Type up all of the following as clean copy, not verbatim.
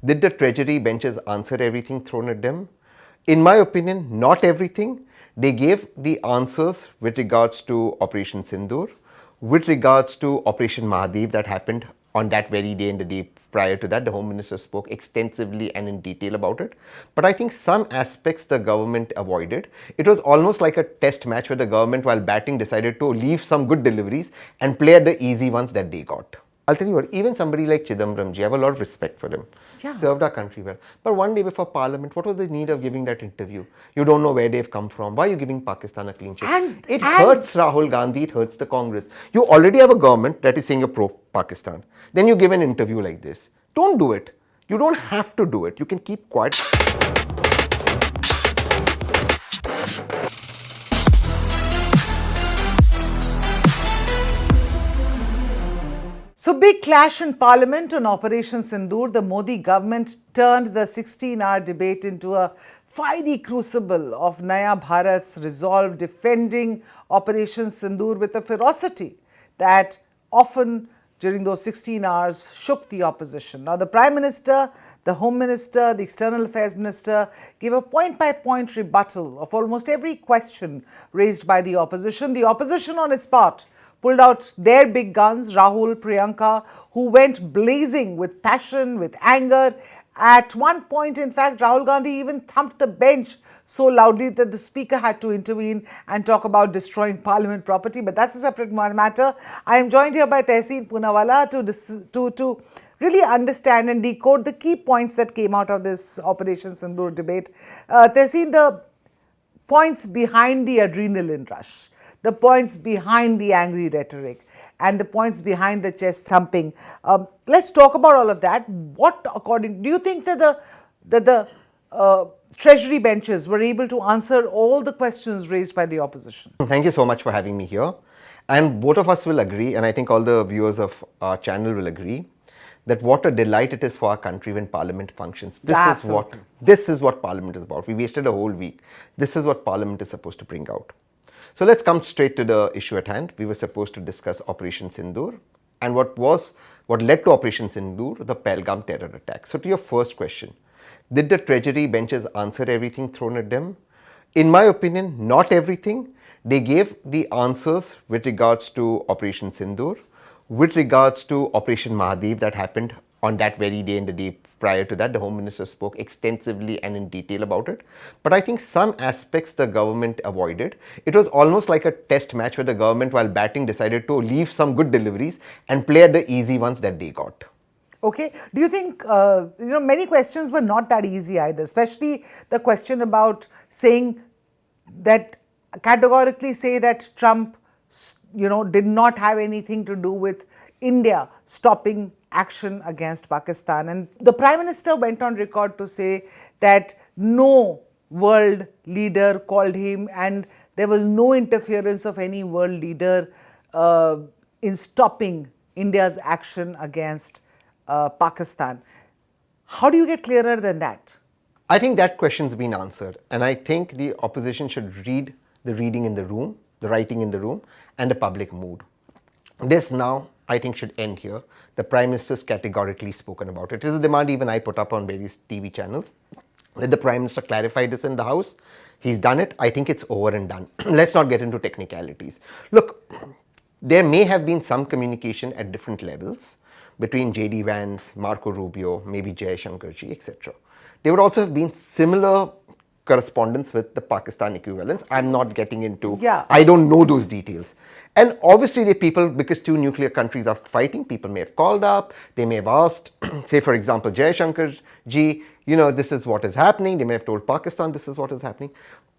Did the Treasury benches answer everything thrown at them? In my opinion, not everything. They gave the answers with regards to Operation Sindoor, with regards to Operation Madiv that happened on that very day and the day prior to that. The Home Minister spoke extensively and in detail about it. But I think some aspects the government avoided. It was almost like a test match where the government, while batting, decided to leave some good deliveries and play at the easy ones that they got. I'll tell you what, even somebody like Chidambaram ji, I have a lot of respect for him. Yeah. Served our country well. But one day before Parliament, what was the need of giving that interview? You don't know where they've come from. Why are you giving Pakistan a clean sheet? It hurts Rahul Gandhi, it hurts the Congress. You already have a government that is saying you're pro-Pakistan. Then you give an interview like this. Don't do it. You don't have to do it. You can keep quiet. So, big clash in Parliament on Operation Sindoor. The Modi government turned the 16-hour debate into a fiery crucible of Naya Bharat's resolve defending Operation Sindoor with a ferocity that often during those 16 hours shook the opposition. Now, the Prime Minister, the Home Minister, the External Affairs Minister gave a point-by-point rebuttal of almost every question raised by the opposition. The opposition on its part pulled out their big guns, Rahul, Priyanka, who went blazing with passion, with anger. At one point, in fact, Rahul Gandhi even thumped the bench so loudly that the speaker had to intervene and talk about destroying parliament property. But that's a separate matter. I am joined here by Tehseen Poonawalla to really understand and decode the key points that came out of this Operation Sindoor debate. Tehseen, the points behind the adrenaline rush, the points behind the angry rhetoric, and the points behind the chest thumping. Let's talk about all of that. Do you think that the Treasury benches were able to answer all the questions raised by the opposition? Thank you so much for having me here. And both of us will agree, and I think all the viewers of our channel will agree, that what a delight it is for our country when Parliament functions. This is what Parliament is about. We wasted a whole week. This is what Parliament is supposed to bring out. So let's come straight to the issue at hand. We were supposed to discuss Operation Sindoor and what led to Operation Sindoor, the Pahalgam terror attack. So to your first question, did the Treasury benches answer everything thrown at them? In my opinion, not everything. They gave the answers with regards to Operation Sindoor, with regards to Operation Madiv that happened on that very day and the day prior to that. The Home Minister spoke extensively and in detail about it. But I think some aspects the government avoided. It was almost like a test match where the government, while batting, decided to leave some good deliveries and play at the easy ones that they got. Okay. Do you think, many questions were not that easy either, especially the question about categorically say that Trump, did not have anything to do with India stopping action against Pakistan. And the Prime Minister went on record to say that no world leader called him and there was no interference of any world leader in stopping India's action against Pakistan. How do you get clearer than that? I think that question's been answered, and I think the opposition should read the reading in the room, the writing in the room, and the public mood. This now, I think, should end here. The Prime Minister's categorically spoken about it. It is a demand even I put up on various TV channels. Let the Prime Minister clarify this in the House. He's done it. I think it's over and done. Let's not get into technicalities. Look, there may have been some communication at different levels between J.D. Vance, Marco Rubio, maybe Jaishankar ji, etc. There would also have been similar correspondence with the Pakistan equivalents. I'm not getting into, I don't know those details. And obviously the people, because two nuclear countries are fighting, people may have called up, they may have asked, say for example, Jaishankar ji, this is what is happening. They may have told Pakistan this is what is happening.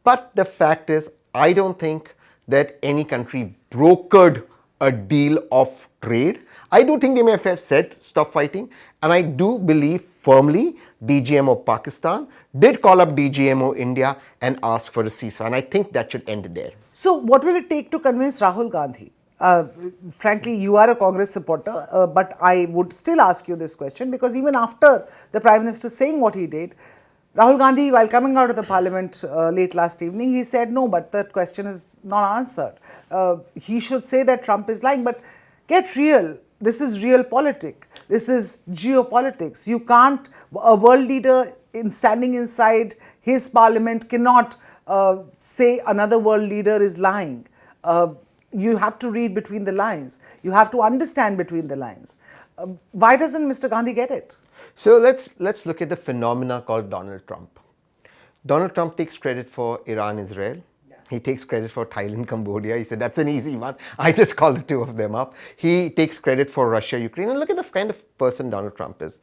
But the fact is, I don't think that any country brokered a deal of trade. I do think they may have said stop fighting, and I do believe firmly DGMO Pakistan did call up DGMO India and ask for a ceasefire, and I think that should end there. So what will it take to convince Rahul Gandhi? Frankly, you are a Congress supporter, but I would still ask you this question, because even after the Prime Minister saying what he did, Rahul Gandhi, while coming out of the Parliament late last evening, he said, no, but that question is not answered. He should say that Trump is lying, but get real. this is realpolitik. This is geopolitics. You can't, a world leader standing inside his parliament cannot say another world leader is lying. You have to read between the lines. You have to understand between the lines. Why doesn't Mr. Gandhi get it? So let's look at the phenomena called Donald Trump. Donald Trump takes credit for Iran, Israel. He takes credit for Thailand, Cambodia. He said, that's an easy one. I just called the two of them up. He takes credit for Russia, Ukraine. And look at the kind of person Donald Trump is.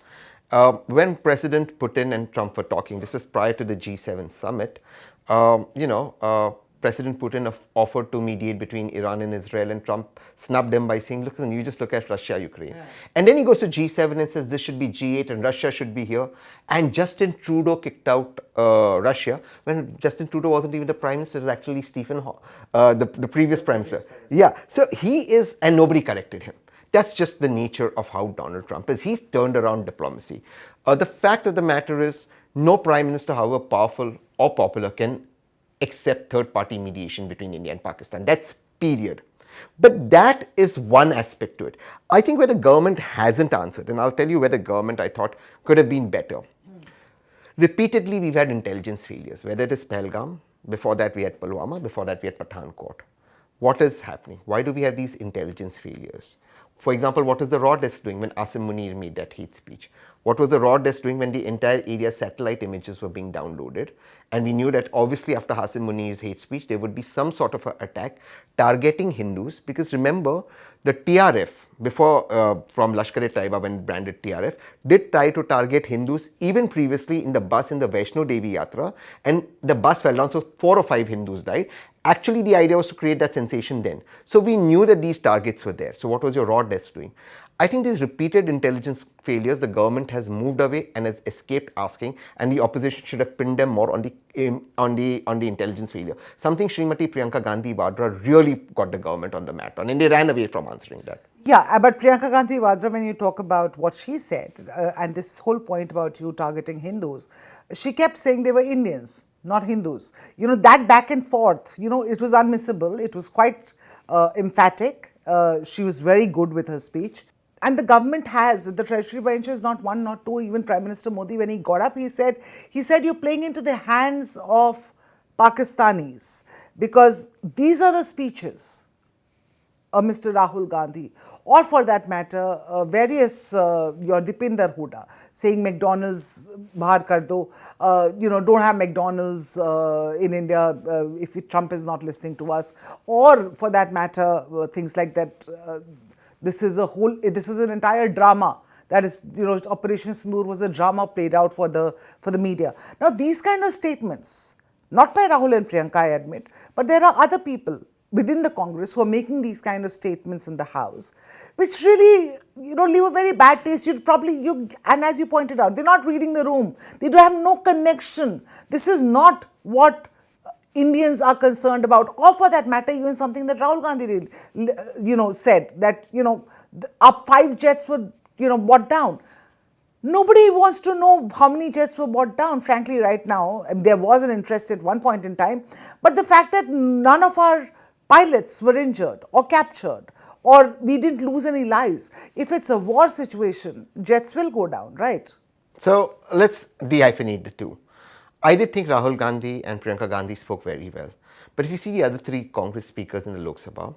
When President Putin and Trump were talking, this is prior to the G7 summit, President Putin offered to mediate between Iran and Israel, and Trump snubbed him by saying, look, you just look at Russia, Ukraine. Yeah. And then he goes to G7 and says this should be G8 and Russia should be here. And Justin Trudeau kicked out Russia when Justin Trudeau wasn't even the prime minister. It was actually the previous prime minister. Yeah, so he is, and nobody corrected him. That's just the nature of how Donald Trump is. He's turned around diplomacy. The fact of the matter is, no prime minister, however powerful or popular, can accept third-party mediation between India and Pakistan. That's period. But that is one aspect to it. I think where the government hasn't answered, and I'll tell you where the government, I thought, could have been better. Repeatedly, we've had intelligence failures, whether it is Pahalgam, before that we had Pulwama, before that we had Pathankot. What is happening? Why do we have these intelligence failures? For example, what was the raw desk doing when Asim Munir made that hate speech? What was the raw desk doing when the entire area satellite images were being downloaded? And we knew that obviously after Asim Munir's hate speech, there would be some sort of an attack targeting Hindus. Because remember, the TRF, before from Lashkar-e-Taiba when branded TRF, did try to target Hindus even previously in the bus in the Vaishno Devi Yatra, and the bus fell down, so 4 or 5 Hindus died. Actually, the idea was to create that sensation then. So we knew that these targets were there. So what was your raw desk doing? I think these repeated intelligence failures, the government has moved away and has escaped asking, and the opposition should have pinned them more on the intelligence failure. Something Srimati Priyanka Gandhi Vadra really got the government on the mat on, and they ran away from answering that. Yeah, but Priyanka Gandhi Vadra, when you talk about what she said, and this whole point about you targeting Hindus, she kept saying they were Indians, not Hindus. You know, that back and forth, you know, it was unmissable. It was quite emphatic. She was very good with her speech. And the government has, the treasury bench is not one, not two. Even Prime Minister Modi, when he got up, he said, you're playing into the hands of Pakistanis, because these are the speeches of Mr. Rahul Gandhi, or for that matter, various, your Dipinder Huda, saying McDonald's bahar kar do, don't have McDonald's in India if Trump is not listening to us, or for that matter, things like that. This is an entire drama. That is, Operation Sindoor was a drama played out for the media. Now, these kind of statements, not by Rahul and Priyanka, I admit, but there are other people within the Congress who are making these kind of statements in the House, which really, leave a very bad taste. And as you pointed out, they're not reading the room. They do have no connection. This is not what Indians are concerned about, or for that matter, even something that Rahul Gandhi, said, that, up 5 jets were, brought down. Nobody wants to know how many jets were brought down, frankly, right now. There was an interest at one point in time. But the fact that none of our pilots were injured or captured, or we didn't lose any lives. If it's a war situation, jets will go down, right? So let's dehyphenate the two. I did think Rahul Gandhi and Priyanka Gandhi spoke very well. But if you see the other 3 Congress speakers in the Lok Sabha,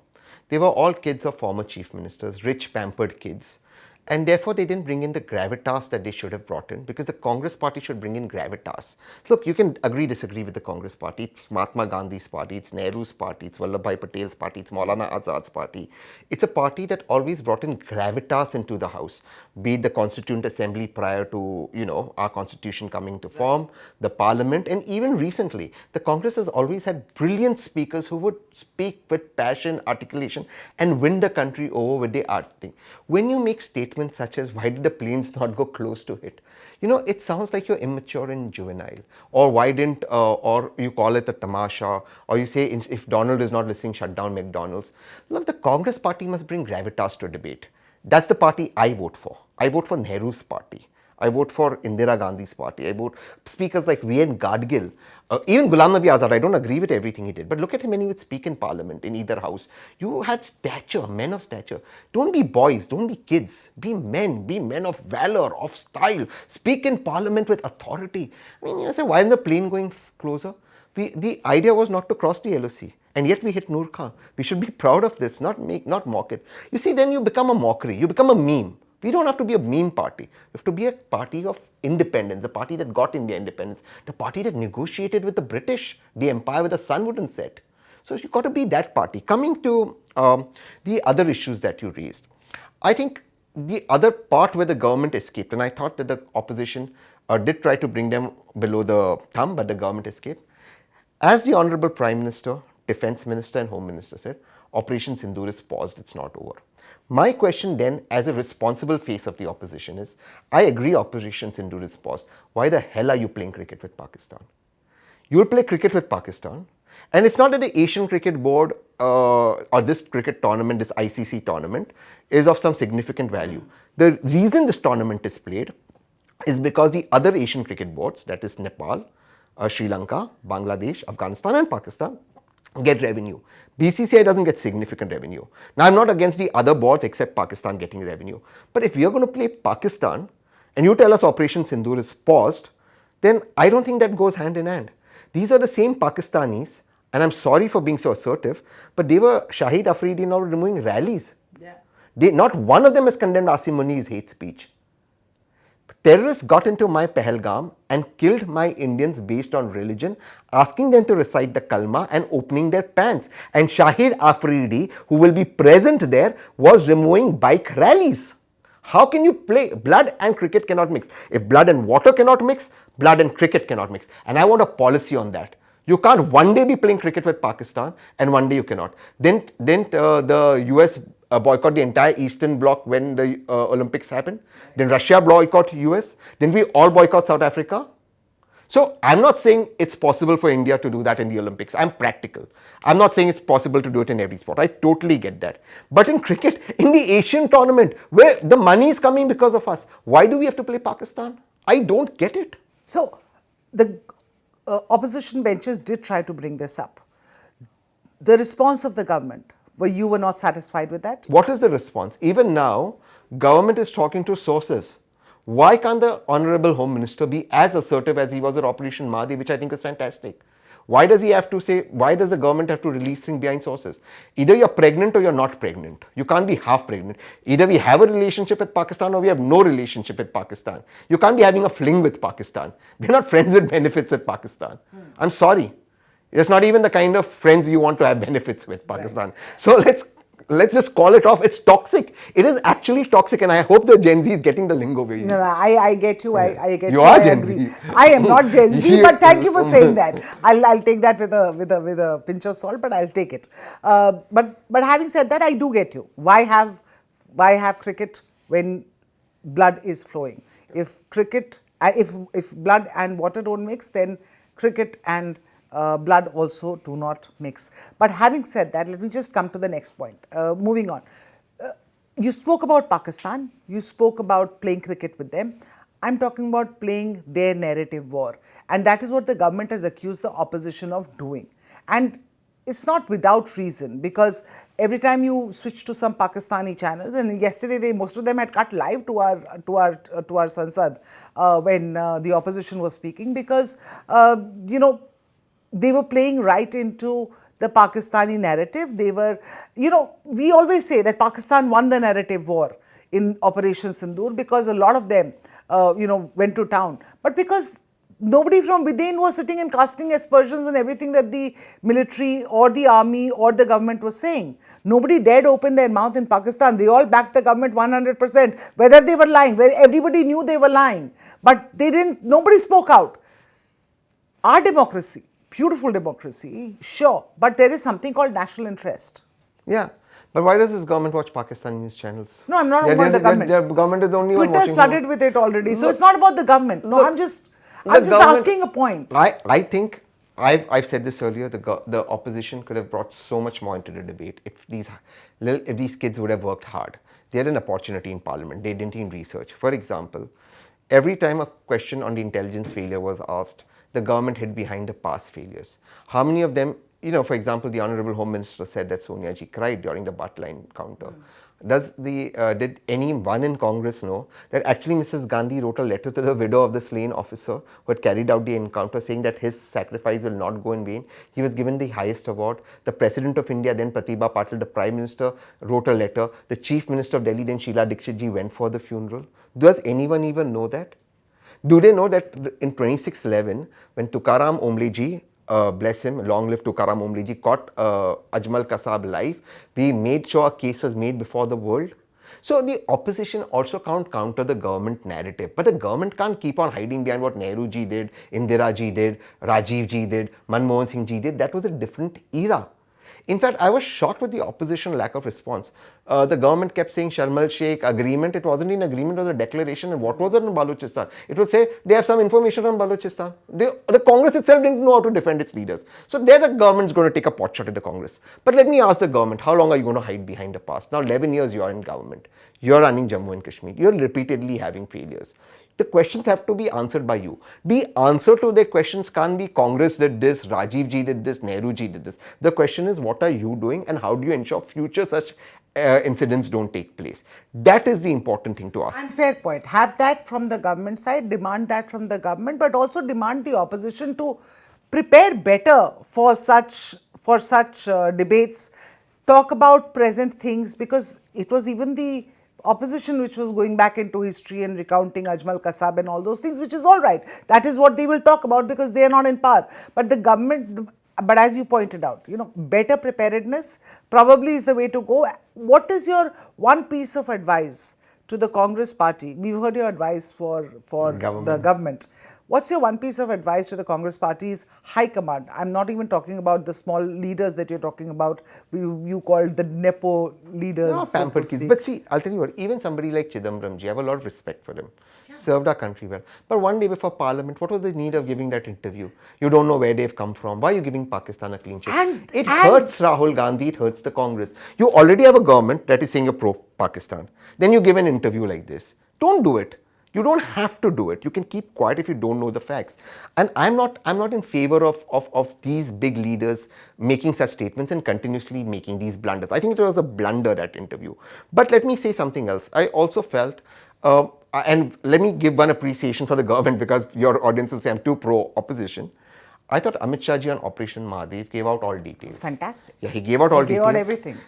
they were all kids of former chief ministers, rich, pampered kids. And therefore, they didn't bring in the gravitas that they should have brought in, because the Congress party should bring in gravitas. Look, you can agree, disagree with the Congress party. It's Mahatma Gandhi's party, it's Nehru's party, it's Vallabhbhai Patel's party, it's Maulana Azad's party. It's a party that always brought in gravitas into the House, be it the Constituent Assembly prior to, our Constitution coming to form, the Parliament, and even recently, the Congress has always had brilliant speakers who would speak with passion, articulation, and win the country over with their arting. When you make statements such as, why did the planes not go close to it? It sounds like you're immature and juvenile. Or why didn't, or you call it a tamasha, or you say, if Donald is not listening, shut down McDonald's. Look, the Congress party must bring gravitas to debate. That's the party I vote for. I vote for Nehru's party. I vote for Indira Gandhi's party. I vote speakers like V.N. Gadgil. Even Ghulam Nabi Azad, I don't agree with everything he did, but look at him when he would speak in parliament, in either house. You had stature, men of stature. Don't be boys, don't be kids. Be men of valor, of style. Speak in parliament with authority. I mean, you say, why is the plane going closer? The idea was not to cross the LOC. And yet we hit Noor Khan. We should be proud of this, not mock it. You see, then you become a mockery, you become a meme. We don't have to be a meme party. We have to be a party of independence, the party that got India independence, the party that negotiated with the British, the empire where the sun wouldn't set. So you've got to be that party. Coming to the other issues that you raised, I think the other part where the government escaped, and I thought that the opposition did try to bring them below the thumb, but the government escaped. As the Honorable Prime Minister, Defence Minister and Home Minister said, Operation Sindoor is paused, it's not over. My question then, as a responsible face of the opposition is, I agree Operation Sindoor is paused. Why the hell are you playing cricket with Pakistan? You'll play cricket with Pakistan, and it's not that the Asian Cricket Board or this cricket tournament, this ICC tournament, is of some significant value. The reason this tournament is played is because the other Asian cricket boards, that is Nepal, Sri Lanka, Bangladesh, Afghanistan and Pakistan, get revenue. BCCI doesn't get significant revenue. Now, I'm not against the other boards except Pakistan getting revenue. But if we are going to play Pakistan and you tell us Operation Sindoor is paused, then I don't think that goes hand in hand. These are the same Pakistanis, and I'm sorry for being so assertive, but they were Shahid Afridi now removing rallies. Yeah. Not one of them has condemned Asim Muni's hate speech. Terrorists got into my Pahalgam and killed my Indians based on religion, asking them to recite the kalma and opening their pants. And Shahid Afridi, who will be present there, was removing bike rallies. How can you play? Blood and cricket cannot mix. If blood and water cannot mix, blood and cricket cannot mix. And I want a policy on that. You can't one day be playing cricket with Pakistan and one day you cannot. Didn't the US boycott the entire Eastern Bloc when the Olympics happened? Didn't Russia boycott US? Didn't we all boycott South Africa? So I'm not saying it's possible for India to do that in the Olympics. I'm practical. I'm not saying it's possible to do it in every sport. I totally get that. But in cricket, in the Asian tournament, where the money is coming because of us, why do we have to play Pakistan? I don't get it. So the opposition benches did try to bring this up. The response of the government, you were not satisfied with that? What is the response? Even now, government is talking to sources. Why can't the Honorable Home Minister be as assertive as he was at Operation Madiv, which I think is fantastic? Why does he have to say, why does the government have to release things behind sources? Either you're pregnant or you're not pregnant. You can't be half pregnant. Either we have a relationship with Pakistan or we have no relationship with Pakistan. You can't be having a fling with Pakistan. We're not friends with benefits with Pakistan. I'm sorry. It's not even the kind of friends you want to have benefits with Pakistan. Right. So let's just call it off. It's toxic. It is actually toxic, and I hope the Gen Z is getting the lingo very well. No, I get you. I get you. You are I Gen agree. Z. I am not Gen Z, but thank you for saying that. I'll take that with a pinch of salt, but I'll take it. But having said that, I do get you. Why have cricket when blood is flowing? If blood and water don't mix, then cricket and blood also do not mix. But having said that, let me just come to the next point. Moving on. You spoke about Pakistan. You spoke about playing cricket with them. I'm talking about playing their narrative war. And that is what the government has accused the opposition of doing. And it's not without reason, because every time you switch to some Pakistani channels, and yesterday most of them had cut live to our Sansad when the opposition was speaking, because they were playing right into the Pakistani narrative. They were, we always say that Pakistan won the narrative war in Operation Sindoor because a lot of them, went to town. But because nobody from within was sitting and casting aspersions on everything that the military or the army or the government was saying. Nobody dared open their mouth in Pakistan. They all backed the government 100%, whether they were lying, where everybody knew they were lying. But nobody spoke out. Our democracy, beautiful democracy, sure, but there is something called national interest. Yeah, but why does this government watch Pakistan news channels? No, I'm not about the government. Their government is the only one watching. Twitter's flooded with it already, so it's not about the government. No, I'm just asking a point. I think, I've said this earlier, the opposition could have brought so much more into the debate if these kids would have worked hard. They had an opportunity in parliament. They didn't even research. For example, every time a question on the intelligence failure was asked, the government hid behind the past failures. How many of them, for example, the Honorable Home Minister said that Sonia ji cried during the Butt line encounter. Did anyone in Congress know that actually Mrs. Gandhi wrote a letter to the widow of the slain officer who had carried out the encounter saying that his sacrifice will not go in vain? He was given the highest award. The President of India, then Pratibha Patil, the Prime Minister, wrote a letter. The Chief Minister of Delhi, then Sheila Dikshit ji, went for the funeral. Does anyone even know that? Do they know that in 2611, when Tukaram Omble ji, bless him, long live Tukaram Omble ji, caught Ajmal Kasab alive, we made sure a case was made before the world? So the opposition also can't counter the government narrative, but the government can't keep on hiding behind what Nehru ji did, Indira ji did, Rajiv ji did, Manmohan Singh ji did. That was a different era. In fact, I was shocked with the opposition lack of response. The government kept saying Sharmal Sheikh agreement. It wasn't an agreement, it was a declaration. And what was it in Balochistan? It would say they have some information on Balochistan. The Congress itself didn't know how to defend its leaders. So there the government's going to take a pot shot at the Congress. But let me ask the government, how long are you going to hide behind the past? Now 11 years you are in government. You're running Jammu and Kashmir. You're repeatedly having failures. The questions have to be answered by you. The answer to the questions can't be Congress did this, Rajiv ji did this, Nehru ji did this. The question is, what are you doing and how do you ensure future such incidents don't take place? That is the important thing to ask. And fair point. Have that from the government side, demand that from the government, but also demand the opposition to prepare better for such debates. Talk about present things, because it was even the opposition which was going back into history and recounting Ajmal Kasab and all those things, which is all right. That is what they will talk about because they are not in power. But the government, but as you pointed out, better preparedness probably is the way to go. What is your one piece of advice to the Congress party? We've heard your advice for the government. What's your one piece of advice to the Congress party's high command? I'm not even talking about the small leaders that you're talking about. You called the Nepo leaders. No, pampered kids. But see, I'll tell you what, even somebody like Chidambaram ji, I have a lot of respect for him. Yeah. Served our country well. But one day before Parliament, what was the need of giving that interview? You don't know where they've come from. Why are you giving Pakistan a clean sheet? It hurts Rahul Gandhi, it hurts the Congress. You already have a government that is saying a pro-Pakistan. Then you give an interview like this. Don't do it. You don't have to do it. You can keep quiet if you don't know the facts. And I'm not in favor of these big leaders making such statements and continuously making these blunders. I think it was a blunder, that interview. But let me say something else. I also felt, and let me give one appreciation for the government, because your audience will say I'm too pro-opposition. I thought Amit Shah ji on Operation Madiv gave out all details. It's fantastic. Yeah, he gave out all details. He gave out everything.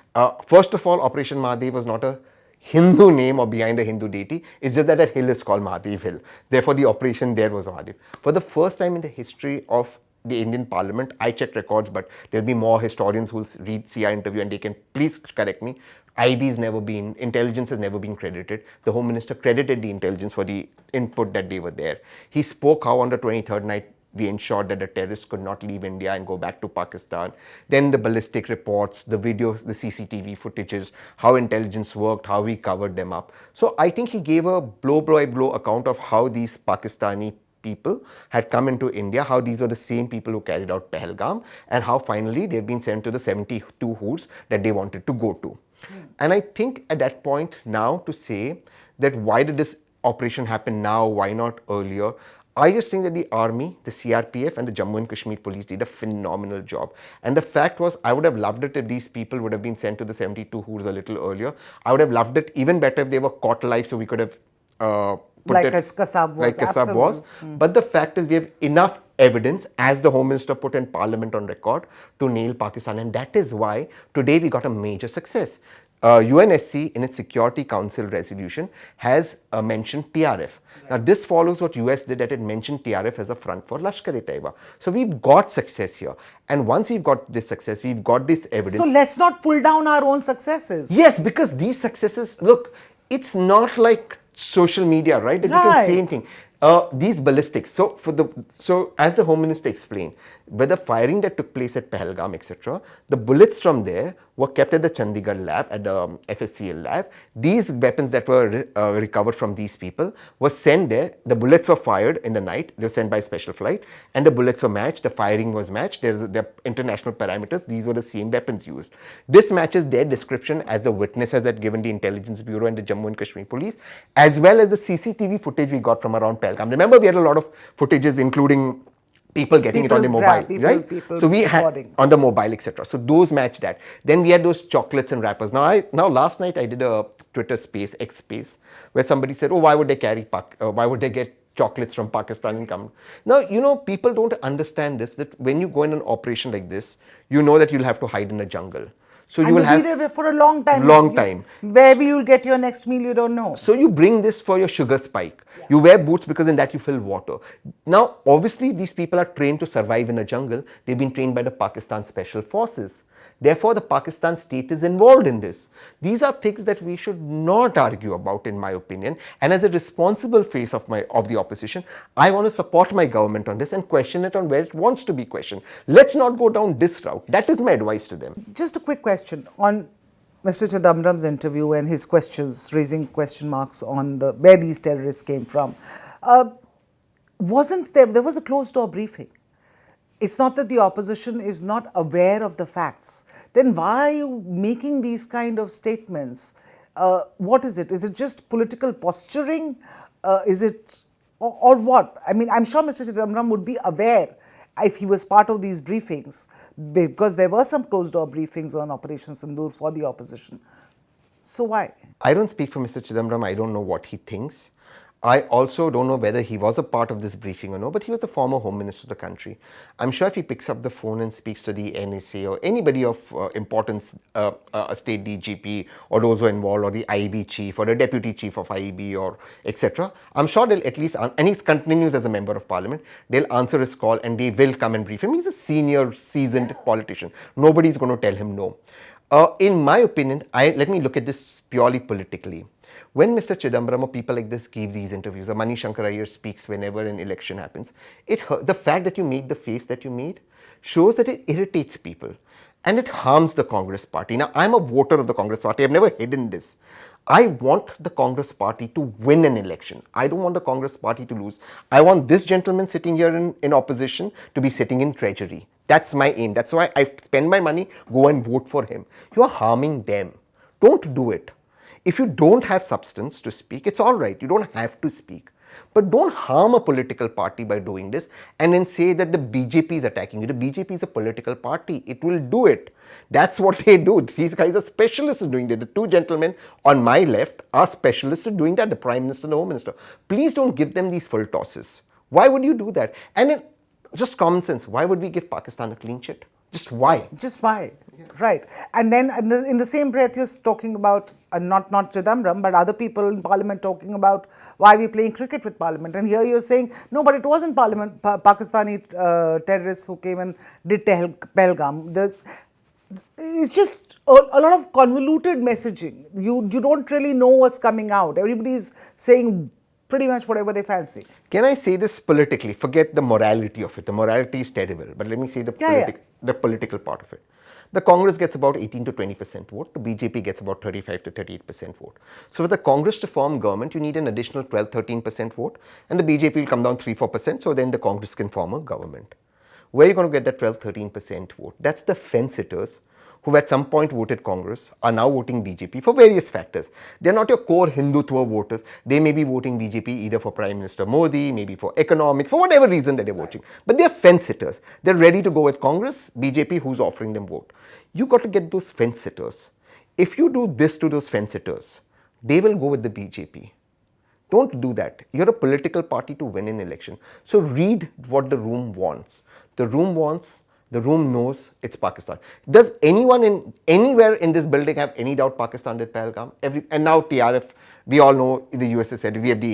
First of all, Operation Madiv was not a Hindu name or behind a Hindu deity. It's just that that hill is called Madiv Hill. Therefore, the operation there was Madiv. For the first time in the history of the Indian Parliament, I checked records, but there'll be more historians who'll see our interview and they can please correct me. Intelligence has never been credited. The Home Minister credited the intelligence for the input that they were there. He spoke how on the 23rd night, we ensured that the terrorists could not leave India and go back to Pakistan. Then the ballistic reports, the videos, the CCTV footages, how intelligence worked, how we covered them up. So I think he gave a blow-by-blow account of how these Pakistani people had come into India, how these were the same people who carried out Pahalgam, and how finally they've been sent to the 72 hoods that they wanted to go to. And I think at that point now to say that why did this operation happen now, why not earlier? I just think that the army, the CRPF and the Jammu and Kashmir police did a phenomenal job. And the fact was, I would have loved it if these people would have been sent to the 72 hoods a little earlier. I would have loved it even better if they were caught alive so we could have like Kasab was. But the fact is we have enough evidence, as the Home Minister put in Parliament on record, to nail Pakistan. And that is why today we got a major success. UNSC in its Security Council resolution has mentioned TRF. Now this follows what US did, that it mentioned TRF as a front for Lashkar-e-Taiba. So we've got success here. And once we've got this success, we've got this evidence. So let's not pull down our own successes. Yes, because these successes, look, it's not like social media, right? That you can say anything. These ballistics, so as the Home Minister explained, with the firing that took place at Pahalgam, etc., the bullets from there were kept at the Chandigarh lab, at the FSCL lab. These weapons that were recovered from these people were sent there. The bullets were fired in the night. They were sent by special flight, and the bullets were matched. The firing was matched. There's the international parameters. These were the same weapons used. This matches their description as the witnesses had given the Intelligence Bureau and the Jammu and Kashmir Police, as well as the CCTV footage we got from around Pahalgam. Remember, we had a lot of footages, including people getting it on their mobile, right? So we had on the mobile, etc. So those match that. Then we had those chocolates and wrappers. Now last night I did a Twitter space, X space, where somebody said, "Oh, why would they why would they get chocolates from Pakistan and come?" Now, people don't understand this, that when you go in an operation like this, you know that you'll have to hide in a jungle. So you will have be there for a long time. Time. Where will you get your next meal, you don't know. So you bring this for your sugar spike. Yeah. You wear boots because in that you fill water. Now, obviously, these people are trained to survive in a jungle. They've been trained by the Pakistan Special Forces. Therefore, the Pakistan state is involved in this. These are things that we should not argue about, in my opinion. And as a responsible face of the opposition, I want to support my government on this and question it on where it wants to be questioned. Let's not go down this route. That is my advice to them. Just a quick question on Mr. Chidambaram's interview and his questions, raising question marks on where these terrorists came from. There was a closed door briefing. It's not that the opposition is not aware of the facts. Then why are you making these kind of statements? What is it? Is it just political posturing? Is it, or what? I mean, I'm sure Mr. Chidambaram would be aware if he was part of these briefings, because there were some closed door briefings on Operation Sindoor for the opposition. So why? I don't speak for Mr. Chidambaram. I don't know what he thinks. I also don't know whether he was a part of this briefing or no, but he was the former Home Minister of the country. I'm sure if he picks up the phone and speaks to the NSA or anybody of importance, a state DGP or those who are involved, or the IEB chief or the deputy chief of IEB or etc., I'm sure they'll at least, and he continues as a member of parliament, they'll answer his call and they will come and brief him. He's a senior, seasoned politician. Nobody's going to tell him no. In my opinion, let me look at this purely politically. When Mr. Chidambaram or people like this give these interviews, or Mani Shankar Iyer speaks whenever an election happens, the fact that you make the face that you made shows that it irritates people and it harms the Congress party. Now, I'm a voter of the Congress party. I've never hidden this. I want the Congress party to win an election. I don't want the Congress party to lose. I want this gentleman sitting here in opposition to be sitting in treasury. That's my aim. That's why I spend my money, go and vote for him. You are harming them. Don't do it. If you don't have substance to speak, it's all right. You don't have to speak. But don't harm a political party by doing this and then say that the BJP is attacking you. The BJP is a political party. It will do it. That's what they do. These guys are specialists in doing that. The two gentlemen on my left are specialists in doing that, the Prime Minister and the Home Minister. Please don't give them these full tosses. Why would you do that? And then, just common sense, why would we give Pakistan a clean sheet? Just why? Just why? Yeah. Right. And then in the same breath, you're talking about, not Chidambaram, but other people in Parliament talking about why we're playing cricket with Parliament. And here you're saying, no, but it wasn't Parliament, Pakistani terrorists who came and did Pahalgam. It's just a lot of convoluted messaging. You don't really know what's coming out. Everybody's saying pretty much whatever they fancy. Can I say this politically? Forget the morality of it. The morality is terrible. But let me say the political part of it. The Congress gets about 18 to 20% vote. The BJP gets about 35 to 38% vote. So for the Congress to form government, you need an additional 12-13% vote. And the BJP will come down 3-4%. So then the Congress can form a government. Where are you going to get that 12-13% vote? That's the fence-sitters who at some point voted Congress are now voting BJP for various factors. They're not your core Hindutva voters. They may be voting BJP either for Prime Minister Modi, maybe for economics, for whatever reason that they're voting. But they're fence-sitters. They're ready to go with Congress, BJP, who's offering them vote. You got to get those fence-sitters. If you do this to those fence-sitters, they will go with the BJP. Don't do that. You're a political party to win an election. So read what the room wants. The room knows it's Pakistan. Does anyone anywhere in this building have any doubt Pakistan did Pahalgam? And now TRF, we all know the US has said we have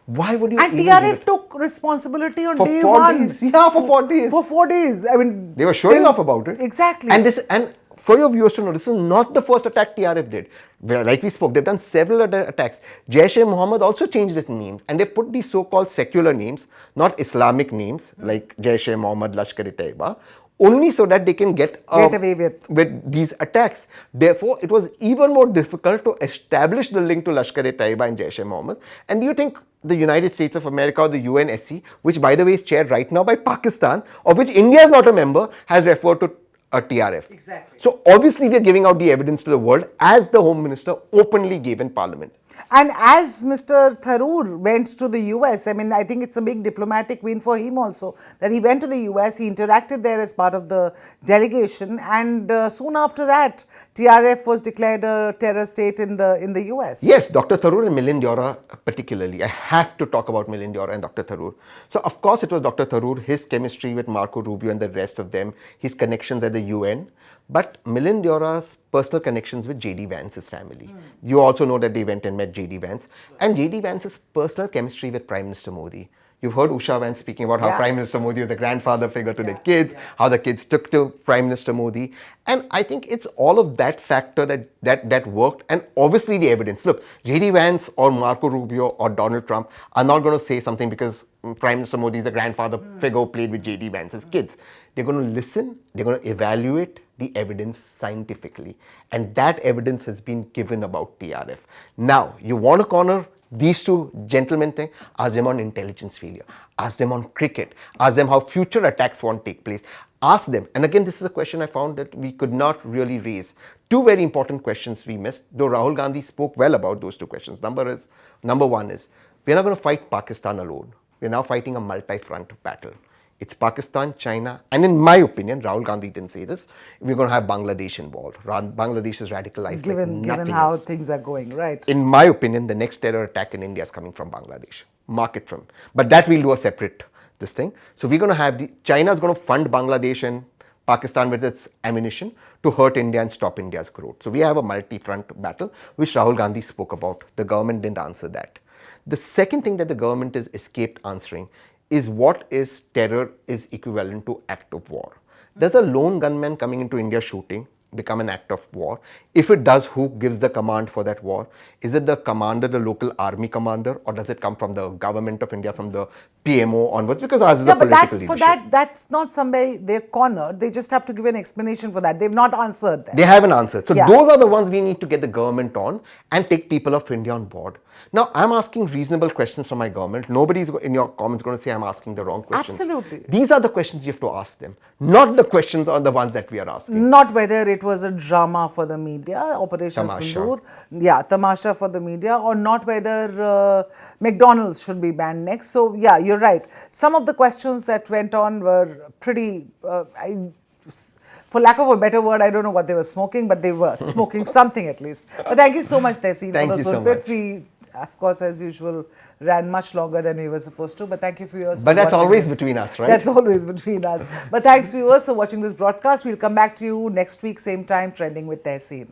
why would you? And TRF took responsibility on day 4 one. Days. Yeah, for 4 days. For 4 days. I mean, they were showing off about it. Exactly. And for your viewers to know, this is not the first attack TRF did. Like we spoke, they've done several other attacks. Jaish-e-Mohammed also changed its names, and they put these so-called secular names, not Islamic names like Jaish-e-Mohammed, Lashkar-e-Taiba, only so that they can get away with these attacks. Therefore, it was even more difficult to establish the link to Lashkar-e-Taiba and Jaish-e-Mohammed. And do you think the United States of America or the UNSC, which by the way is chaired right now by Pakistan, of which India is not a member, has referred to a TRF? Exactly. So obviously we are giving out the evidence to the world, as the Home Minister openly gave in Parliament. And as Mr. Tharoor went to the US, I mean, I think it's a big diplomatic win for him also, that he went to the US, he interacted there as part of the delegation, and soon after that, TRF was declared a terror state in the US. Yes, Dr. Tharoor and Milind Deora particularly. I have to talk about Milind Deora and Dr. Tharoor. So of course it was Dr. Tharoor, his chemistry with Marco Rubio and the rest of them, his connections at the UN. But Milind Deora's personal connections with J.D. Vance's family. You also know that they went and met J.D. Vance. And J.D. Vance's personal chemistry with Prime Minister Modi. You've heard Usha Vance speaking about how Prime Minister Modi was the grandfather figure to the kids, how the kids took to Prime Minister Modi. And I think it's all of that factor that worked. And obviously the evidence. Look, J.D. Vance or Marco Rubio or Donald Trump are not going to say something because Prime Minister Modi is the grandfather figure who played with J.D. Vance's kids. They're going to listen, they're going to evaluate the evidence scientifically. And that evidence has been given about TRF. Now, you want to corner these two gentlemen thing, ask them on intelligence failure, ask them on cricket, ask them how future attacks won't take place, ask them. And again, this is a question I found that we could not really raise. Two very important questions we missed, though Rahul Gandhi spoke well about those two questions. Number one is, we're not going to fight Pakistan alone. We're now fighting a multi-front battle. It's Pakistan, China, and in my opinion, Rahul Gandhi didn't say this, we're going to have Bangladesh involved. Bangladesh is radicalized given how things are going, right? In my opinion, the next terror attack in India is coming from Bangladesh. Mark it from. But that we'll do a separate this thing. So we're going to have China is going to fund Bangladesh and Pakistan with its ammunition to hurt India and stop India's growth. So we have a multi-front battle, which Rahul Gandhi spoke about. The government didn't answer that. The second thing that the government has escaped answering is what is terror is equivalent to act of war. Does a lone gunman coming into India shooting become an act of war? If it does, who gives the command for that war? Is it the commander, the local army commander, or does it come from the government of India, from the PMO onwards? Because ours is a political leadership. That's not somebody they're cornered. They just have to give an explanation for that. They've not answered that. They haven't answered. So those are the ones we need to get the government on and take people of India on board. Now, I'm asking reasonable questions from my government. Nobody's in your comments going to say I'm asking the wrong questions. Absolutely. These are the questions you have to ask them, not the questions on the ones that we are asking. Not whether it was a drama for the media, Operation Sindoor, tamasha for the media, or not whether McDonald's should be banned next. So, yeah, you're right. Some of the questions that went on were pretty, for lack of a better word, I don't know what they were smoking, but they were smoking something at least. But thank you so much, Tehseen, for those snippets. We, of course, as usual, ran much longer than we were supposed to. But thank you, viewers. But that's always between us, right? That's always between us. But thanks, viewers, for watching this broadcast. We'll come back to you next week, same time, Trending with Tehseen.